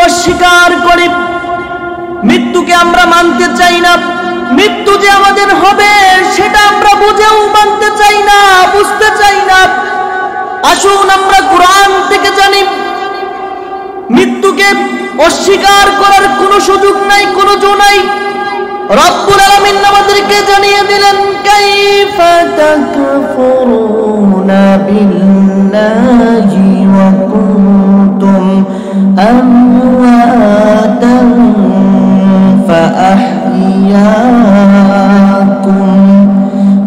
অস্বীকার করি, মৃত্যুকে আমরা মানতে চাই না, মৃত্যু যে আমাদের হবে সেটা আমরা বুঝেও মানতে চাই না, বুঝতে চাই না। আসুন আমরা কোরআন থেকে জানি মৃত্যুকে অস্বীকার করার কোনো সুযোগ নাই, কোনো জো নাই। রব্বুল আলামিন আমাদেরকে জানিয়ে দিলেন, কাইফা তাকফুরুনা বিল্লাহি ওয়া কুনতুম আমওয়াতান ফাআহইয়াকুম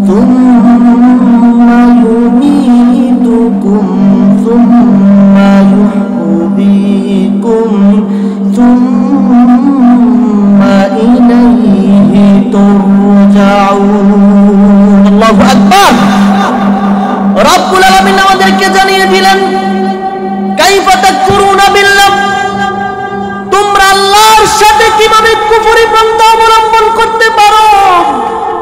থুম্মা ইউমীতুকুম থুম্মা يحييكم ثم إليه ترجعون। আল্লাহু আকবার। রব্বুল আলামিন আমাদেরকে জানিয়ে দিলেন, কাইফা তাকফুরুনা বিল্লাহ, তোমরা আল্লাহর সাথে কিভাবে কুফরি পন্থা অবলম্বন করতে পারো,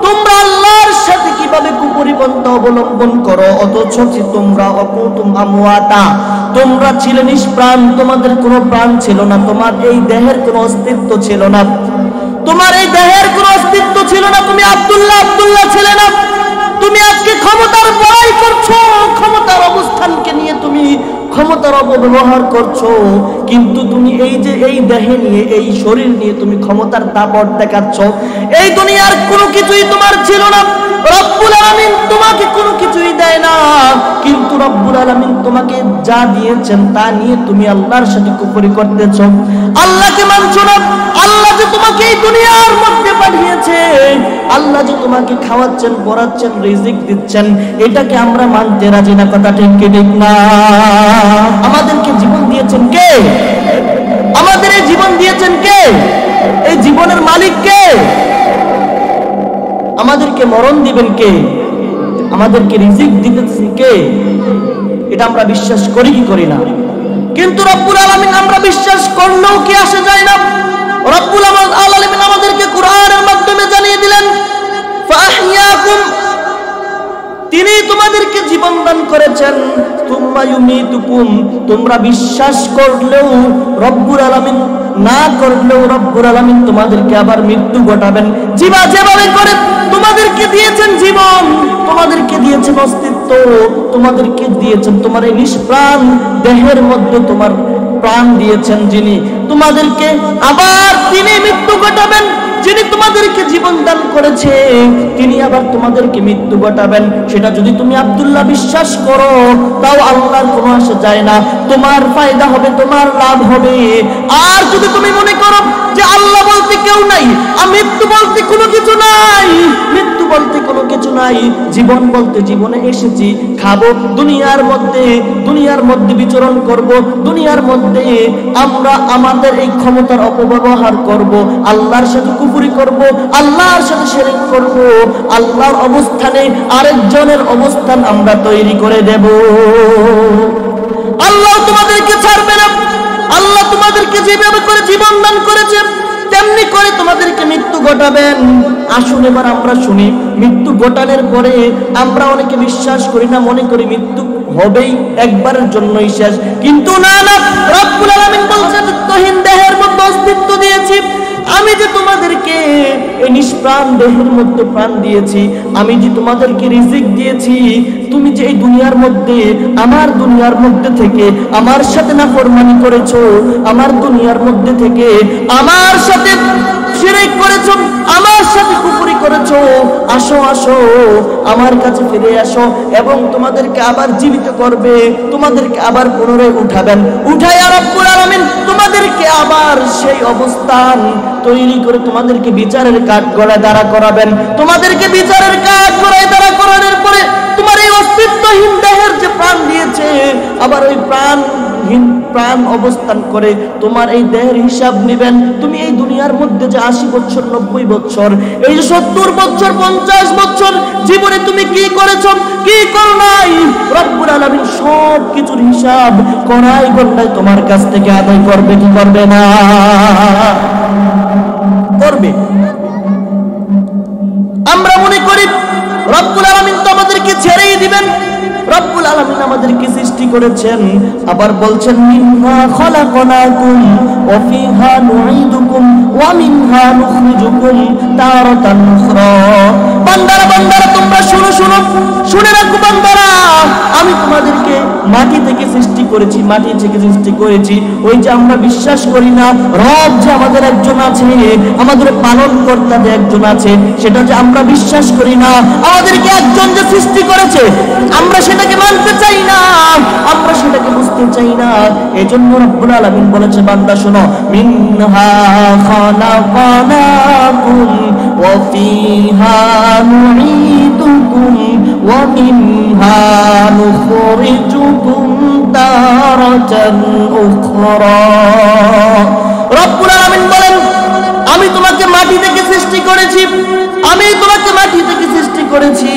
তোমরা আল্লাহর সাথে কিভাবে কুফরি পন্থা অবলম্বন করো, অথচ তোমরা অকুতুম আমওয়াতা, তোমরা ছিলে নিষ্প্রাণ, তোমাদের কোনো প্রাণ ছিল না, তোমার এই দেহের কোনো অস্তিত্ব ছিল না, তোমার এই দেহের কোনো অস্তিত্ব ছিল না, তুমি আব্দুল্লাহ আব্দুল্লাহ ছিলে না। তুমি আজকে ক্ষমতার বড়াই করছো, ক্ষমতার অবস্থানকে নিয়ে তুমি ক্ষমতার অপব্যবহার করছো, কিন্তু তুমি এই যে এই দেহে নিয়ে, এই শরীর নিয়ে তুমি ক্ষমতার দাপট দেখাচ্ছ। এই দুনিয়ার কোনো কিছুই তোমার ছিল না, রব্বুল আলামিন তোমাকে কোনো কিছুই দেয় না, কিন্তু রব্বুল আলামিন তোমাকে যা দিয়েছেন তা নিয়ে তুমি আল্লাহর সাথে কুফরি করতেছো, আল্লাহকে মানছো না। আল্লাহ যে তোমাকে এই দুনিয়ার মধ্যে পাঠিয়েছে, আল্লাহ যে তোমাকে খাওয়াচ্ছেন, পড়াচ্ছেন, রিজিক দিচ্ছেন, এটাকে আমরা মানতে রাজি না। কথা ঠিক কি ঠিক না? আমাদেরকে জীবন দিয়েছেন কে? আমাদের এই জীবন দিয়েছেন কে? এই জীবনের মালিক কে? আমাদেরকে মরণ দিবেন কে? আমাদেরকে রিজিক দিতেছেন কে? এটা আমরা বিশ্বাস করি কি করি না? কিন্তু রব্বুল আলামিন আমরা বিশ্বাস করলেও কি আসে যায় না। রব্বুল আলামিন আমাদেরকে কোরআনের মাধ্যমে জানিয়ে দিলেন, ফাআহইয়াকুম, তিনি তোমাদেরকে জীবন দান করেছেন, তুম্মা ইউমীতুকুম, তোমরা বিশ্বাস করলেও রব্বুল আলামিন, না করলেও রব্বুল আলামিন তোমাদেরকে আবার মৃত্যু ঘটাবেন। যেভাবে করে তোমাদেরকে দিয়েছেন জীবন, তোমাদেরকে দিয়েছেন অস্তিত্ব, তোমাদেরকে দিয়েছেন তোমার এই নিষ্প্রাণ দেহের মধ্যে তোমার প্রাণ দিয়েছেন যিনি, তোমাদেরকে আবার তিনি মৃত্যু ঘটাবেন। যিনি তোমাদেরকে জীবন দান করেছে তিনি আবার তোমাদেরকে মৃত্যু ঘটাবেন। সেটা যদি তুমি আব্দুল্লাহ বিশ্বাস করো তাও আল্লাহর কোনো আসে যায় না, তোমার ফায়দা হবে, তোমার লাভ হবে। আর যদি তুমি মনে করো যে আল্লাহ বলতে কেউ নাই, আর মৃত্যু বলতে কোনো কিছু নাই, মৃত্যু বলতে কোনো কিছু নাই, জীবন বলতে জীবনে এসেছি, খাবো দুনিয়ার মধ্যে বিচরণ করব, দুনিয়ার মধ্যে আমরা আমাদের এই ক্ষমতার অপব্যবহার করব, আল্লাহর সাথে কুফরি করব, আল্লাহর সাথে শিরক করব, আল্লাহর অবস্থানে আরেকজনের অবস্থান আমরা তৈরি করে দেব। আল্লাহ তোমাদেরকে ছাড়বে না। আল্লাহ তোমাদেরকে যেভাবে করে জীবন দান করেছে তেমনি করে তোমাদেরকে মৃত্যু ঘটাবেন। আসুন এবার আমরা শুনি, মৃত্যু ঘটানোর পরে আমরা অনেকে বিশ্বাস করি না, মনে করি মৃত্যু হবেই, একবারের জন্যই শেষ। কিন্তু না, রব্বুল আলামিন বলছেন, তহিন দেহের মধ্যে অস্তিত্ব দিয়েছি, আমি যে তোমাদেরকে এই নিষ্প্রাণ দেহের মধ্যে প্রাণ দিয়েছি, আমি যে তোমাদেরকে রিজিক দিয়েছি, তুমি যে এই দুনিয়ার মধ্যে, আমার দুনিয়ার মধ্যে থেকে আমার সাথে নাফরমানি করেছো, আমার দুনিয়ার মধ্যে থেকে আমার সাথে শিরক করেছো, আমার সাথে কুফরি করেছো, আসো আসো আমার কাছে ফিরে আসো এবং তোমাদেরকে আবার জীবিত করবে, তোমাদেরকে আবার পুনরায় উঠাবেন। উঠাইয়া রব্বুল আলামিন তোমাদেরকে আবার সেই অবস্থান তৈরি করে তোমাদেরকে বিচারের কাঠগড়ায় দাঁড়া করাবেন। তোমাদেরকে বিচারের কাঠগড়ায় দাঁড়া করানোর পরে তোমার এই অস্তিত্বহীন দেহের যে প্রাণ দিয়েছে, আবার ওই প্রাণ অবস্থান করে তোমার এই দেহের হিসাব নেবেন। তুমি এই দুনিয়ার মধ্যে যে 80 বছর, 90 বছর, এই যে 70 বছর, 50 বছর জীবনে তুমি কি করেছো, কি করো নাই, রব্বুল আলামিন সব কিছুর হিসাব কড়াই গন্ডায় তোমার কাছ থেকে আদায় করবে কি করবে না? করবে। আমরা মনে করি রব্বুল আলামিন তো আমাদেরকে ছেড়েই দিবেন, রব্বুল আলামিন আমাদেরকে সৃষ্টি করেছেন। আবার বলছেন মিনহা খলাকনাকুম ওয়া ফিহা নুঈদুকুম ওয়া মিনহা নুখরিজুকুম তারাতান উখরা। বান্দারা বান্দারা তোমরা শুনো শুনো, শুনে রাখো বান্দারা, আমি তোমাদেরকে মাটি থেকে সৃষ্টি করেছি, মাটি থেকে সৃষ্টি করেছি। ওই যে আমরা বিশ্বাস করি না রব যে আমাদের একজন আছে, আমাদের পালন কর্তা যে একজন আছে, সেটা যে আমরা বিশ্বাস করি না। আমাদেরকে একজন যে সৃষ্টি করেছে আমরা সেটাকে মানতে চাই না, আমরা সেটাকে বুঝতে চাই না। এজন্য রব্বুল আলামিন বলেছে বান্দা শোনো, মিনহা খালাকনাকুম ওয়া ফিহা নুঈদুকুম ওয়া মিনহা নুখরিজুকুম তারাতান উখরা। রব্বুল আলামিন বলেন আমি তোমাকে মাটি থেকে সৃষ্টি করেছি, আমি তোমাকে মাটি থেকে সৃষ্টি করেছি,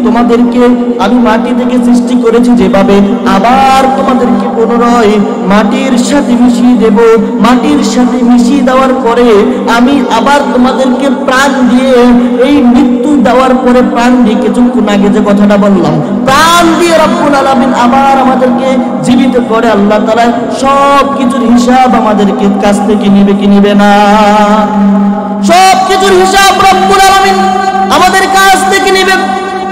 তোমাদেরকে আমি মাটি থেকে সৃষ্টি করেছি যেভাবে, আবার তোমাদেরকে পুনরায় মাটির সাথে মিশিয়ে দেব। মাটির সাথে মিশিয়ে দেওয়ার পরে আমি আবার তোমাদেরকে প্রাণ দিয়ে, এই মৃত্যু দেওয়ার পরে প্রাণ দিয়ে, কিছুক্ষণ আগে যে কথাটা বললাম, প্রাণ দিয়ে রব্বুল আলামিন আবার আমাদেরকে জীবিত করে আল্লাহ তাআলা সব কিছুর হিসাব আমাদেরকে কাছ থেকে নিবে কি নিবে না? সব কিছুর হিসাব রব্বুল আলামিন আমাদের কাছ থেকে নিবে।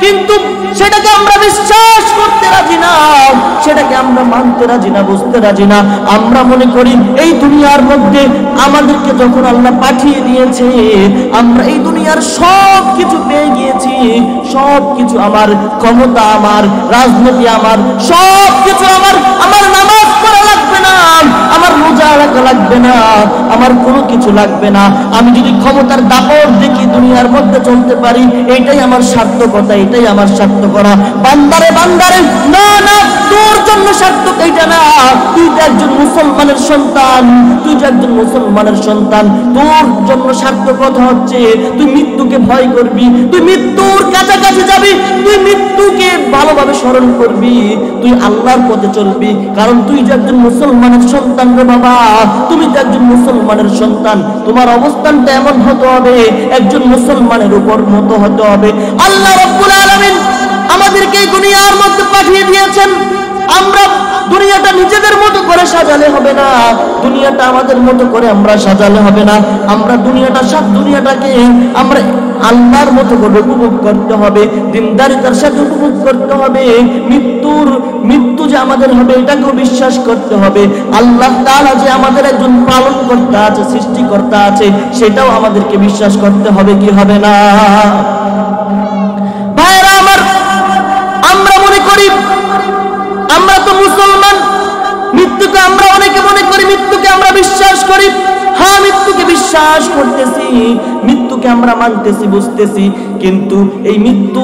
কিন্তু সেটাকে আমরা বিশ্বাস করতে রাজি না, সেটাকে আমরা মানতে রাজি না, বুঝতে রাজি না। আমরা মনে করি এই দুনিয়ার মধ্যে আমাদেরকে যখন আল্লাহ পাঠিয়ে দিয়েছে, আমরা এই দুনিয়ার সব কিছু পেয়ে গিয়েছি, সব কিছু আমার, ক্ষমতা আমার, রাজনীতি আমার, সব কিছু আমার, আমার নামাজ পড়া লাগবে না, আমার রোজা রাখা লাগবে না, আমার কোনো কিছু লাগবে না। আমি যদি ক্ষমতার দাপট দেখি দুনিয়ার মধ্যে চলতে পারি, এইটাই আমার সার্থকতা, এটাই আমার সার্থকতা। বান্দারে বান্দারে, না না, তোর জন্য সার্থক এইটা না। তুই তো একজন মুসলমানের সন্তান, তুই তো একজন মুসলমানের সন্তান, তোর জন্য সার্থকতা হচ্ছে তুই মৃত্যুকে ভয় করবি, তুই মৃত্যুর কাছাকাছি যাবি, তুই মৃত্যুকে ভালোভাবে স্মরণ করবি, তুই আল্লাহর পথে চলবি। কারণ তুই যে একজন মুসলমানের সন্তান রে বাবা, তুমি তো একজন মুসলমানের সন্তান, তোমার অবস্থানটা এমন হতে হবে, একজন মুসলমানের উপর মতো হতে হবে। আল্লাহ রাব্বুল আলামিন আমাদেরকে এই দুনিয়ার মধ্যে পাঠিয়ে দিয়েছেন। আমরা দুনিয়াটা নিজেদের মতো করে সাজালে হবে না, দুনিয়াটা আমাদের মতো করে আমরা সাজালে হবে না। আমরা দুনিয়াটাকে আমরা আল্লাহর মতো করে উপভোগ করতে হবে, দিনদারিতার সাথে উপভোগ করতে হবে। মৃত্যু যে আমাদের হবে এটাকেও বিশ্বাস করতে হবে। আল্লাহ তাআলা যে আমাদের একজন পালন কর্তা আছে, সৃষ্টিকর্তা আছে, সেটাও আমাদেরকে বিশ্বাস করতে হবে, কি হবে না? ভাইরা আমার, আমরা মনে করি আমরা তো মুসলমান, মৃত্যুকে আমরা অনেকে মনে করি মৃত্যুকে আমরা বিশ্বাস করি। হ্যাঁ, মৃত্যুকে বিশ্বাস করতেছি, মৃত্যুকে আমরা মানতেছি, বুঝতেছি, কিন্তু এই মৃত্যু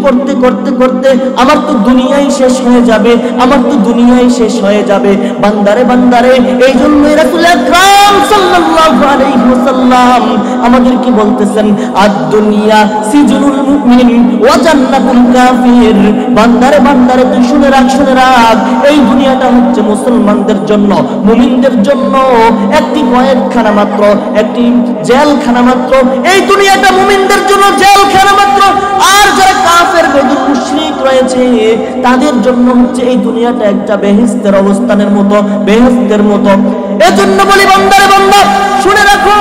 করতে করতে করতে আমার তো দুনিয়াই শেষ হয়ে যাবে, আমার তো দুনিয়াই শেষ হয়ে যাবে। বান্দারে বান্দারে, এই জন্য রাসূল আকরাম সাল্লাল্লাহু আলাইহি ওয়াসাল্লাম আমাদেরকে বলতেছেন, আদ-দুনিয়া সিজনুল মুমিন ওয়া জান্নাতুল কাফির। বান্দারে বান্দারে, তুই শুনে রাখ, শুনে রাখ, এই দুনিয়াটা হচ্ছে মুসলমানদের জন্য, মুমিনদের জন্য একটি কয়েদখানা মাত্র, একটি জেলখানা মাত্র। এই দুনিয়াটা মুমিনদের জন্য জেলখানা মাত্র, আর যারা কাফের বেঈমান মুশরিক রয়েছে তাদের জন্য হচ্ছে এই দুনিয়াটা একটা বেহেশতের অবস্থানের মতো, বেহেশতের মতো। এজন্য বলি বান্দারে বান্দা, শুনে রাখো,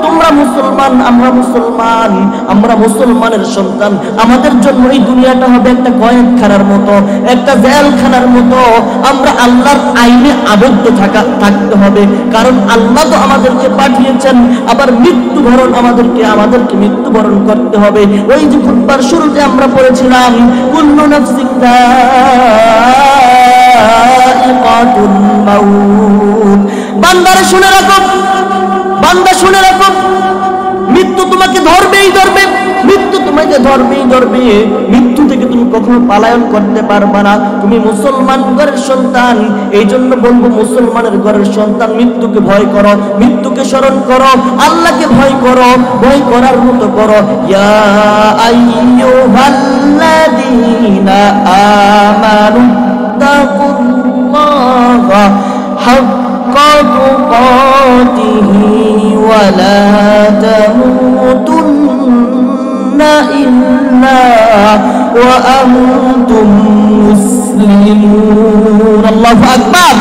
তোমরা মুসলমান, আমরা মুসলমান, আমরা মুসলমানের সন্তান। আমাদের জন্য এই দুনিয়াটা হবে একটা কয়েদখানার মতো, একটা জেলখানার মতো। আমরা আল্লাহর আইনে আবদ্ধ থাকতে হবে, কারণ আল্লাহ তো আমাদেরকে পাঠিয়েছেন। আবার মৃত্যুবরণ আমাদেরকে মৃত্যুবরণ করতে হবে। ওই যে খুতবার শুরুতে আমরা পড়েছিলাম, কুল্লু নাফসিন যায়িকাতুল মাউত। বান্দারে শুনে রাখো, বান্দা শুনে রাখো, মৃত্যু তোমাকে ধরবেই ধরবে, মৃত্যু তোমাকে ধরবেই ধরবে। মৃত্যু থেকে তুমি কখনো পলায়ন করতে পারবে না। তুমি মুসলমান ঘরের সন্তান, এই জন্য বলবো মুসলমানের ঘরের সন্তান, মৃত্যুকে ভয় করো, মৃত্যুকে স্মরণ করো, আল্লাহকে ভয় করো, ভয় করার মতো করো। ইয়া আইয়ুহাল্লাযীনা আমানু তাকুল্লাহা হাক্কা তুকাতিহি ওয়া লা তামুতুন্না ইল্লা ওয়া আনতুম মুসলিমুন। আল্লাহু আকবার।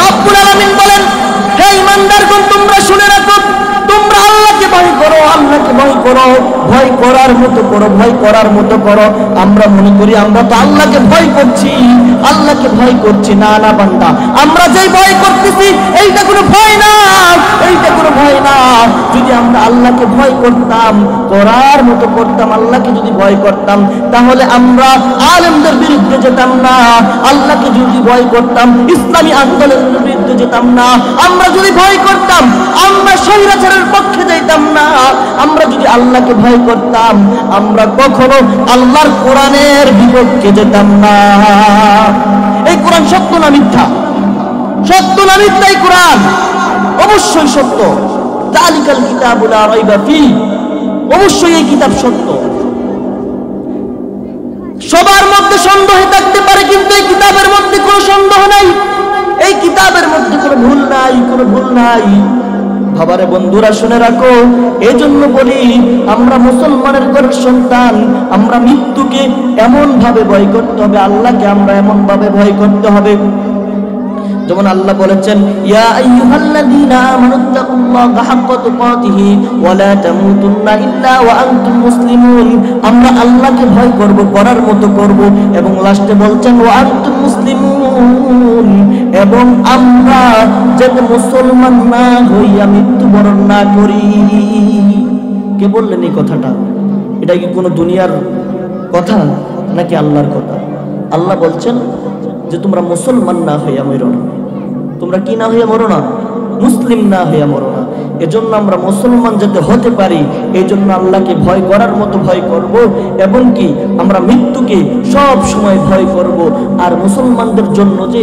রব্বুল আলামিন বলেন, হে ঈমানদারগণ, তোমরা শুনে রাখো, তোমরা আল্লাহকে ভয় করো, আল্লাহকে ভয় করো, ভয় করার মতো করো, ভয় করার মতো করো। আমরা মনে করি আমরা তো আল্লাহকে ভয় করছি, আল্লাহকে ভয় করছি। না না বান্দা, আমরা যেই ভয় করতেছি এইটা কোনো ভয় না, এইটা কোনো ভয় না। যদি আমরা আল্লাহকে ভয় করতাম, করার মতো করতাম, আল্লাহকে যদি ভয় করতাম, তাহলে আমরা আলেমদের বিরুদ্ধে যেতাম না। আল্লাহকে যদি ভয় করতাম, ইসলামী আন্দোলনের বিরুদ্ধে যেতাম না। আমরা যদি ভয় করতাম, আমরা স্বৈরাচারের পক্ষে যাইতাম না। আমরা যদি আল্লাহকে ভয় করতাম, আমরা কখনো আল্লাহর কোরআনের বিপক্ষে যেতাম না। এই কোরআন সত্য না মিথ্যা? সত্য না মিথ্যা? এই কোরআন অবশ্যই সত্য। যালিকাল কিতাবু লা রাইবা ফীহি, অবশ্যই এই কিতাব সত্য। সবার মধ্যে সন্দেহ থাকতে পারে, কিন্তু এই কিতাবের মধ্যে কোনো সন্দেহ নাই, এই কিতাবের মধ্যে কোনো ভুল নাই, কোনো ভুল নাই। বাবারে বন্ধুরা শুনে রাখো, এজন্য বলি আমরা মুসলমানের ঘরের সন্তান, আমরা মৃত্যুকে এমন ভাবে ভয় করতে হবে, আল্লাহকে আমরা এমন ভাবে ভয় করতে হবে। যেমন আল্লাহ বলেছেন, ইয়া আইয়ুহাল্লাযীনা আমানুত্তাকুল্লাহা হাক্কা তুকাতিহি ওয়া লা তামুতুন্না ইল্লা ওয়া আনতুম মুসলিমুন। আমরা আল্লাহকে ভয় করব, করার মতো করব, এবং লাস্টে বলছেন ওয়া আনতুম মুসলিমুন, এবং আমরা যাতে মুসলমান না হইয়া মৃত্যুবরণ না করি। কে বললেন এই কথাটা? এটা কি কোনো দুনিয়ার কথা নাকি আল্লাহর কথা? আল্লাহ বলছেন যে তোমরা মুসলমান না হইয়া মরো না। তোমরা কি না হইয়া মরো না? মুসলিম না হইয়া মরো না। এজন্য আমরা মুসলমান যাতে হতে পারি, এই জন্য আল্লাহকে ভয় করার মতো ভয় করব, এবং কি আমরা মৃত্যুকে সব সময় ভয় করব। আর মুসলমানদের জন্য যে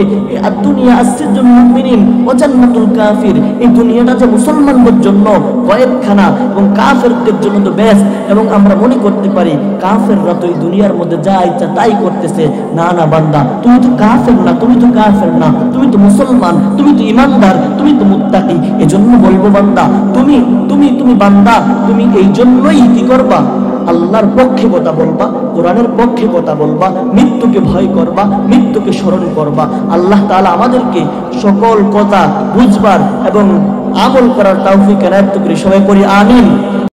দুনিয়া আসিজুল মুমিনিন ওয়া জান্নাতুল কাফির, এই দুনিয়াটা যে মুসলমানদের জন্য কয়েকখানা এবং কাফেরদের জন্য তো বেস্ট। এবং আমরা মনে করতে পারি কাফেররা তো এই দুনিয়ার মধ্যে যা ইচ্ছা তাই করতেছে। না না বান্দা, তুমি তো কাফের না, তুমি তো কাফের না, তুমি তো মুসলমান, তুমি তো ঈমানদার, তুমি তো মুত্তাকি। এজন্য বলবো বান্দা, তুমি তুমি তুমি বান্দা, তুমি এই জন্যই কি করবা? আল্লাহর পক্ষে কথা বলবা, কোরআনের পক্ষে কথা বলবা, মৃত্যুকে ভয় করবা, মৃত্যুকে স্মরণ করবা। আল্লাহ তাআলা আমাদেরকে সকল কথা বুঝবার এবং আমল করার তৌফিক এনায়েত করি। সবাই করি আমিন।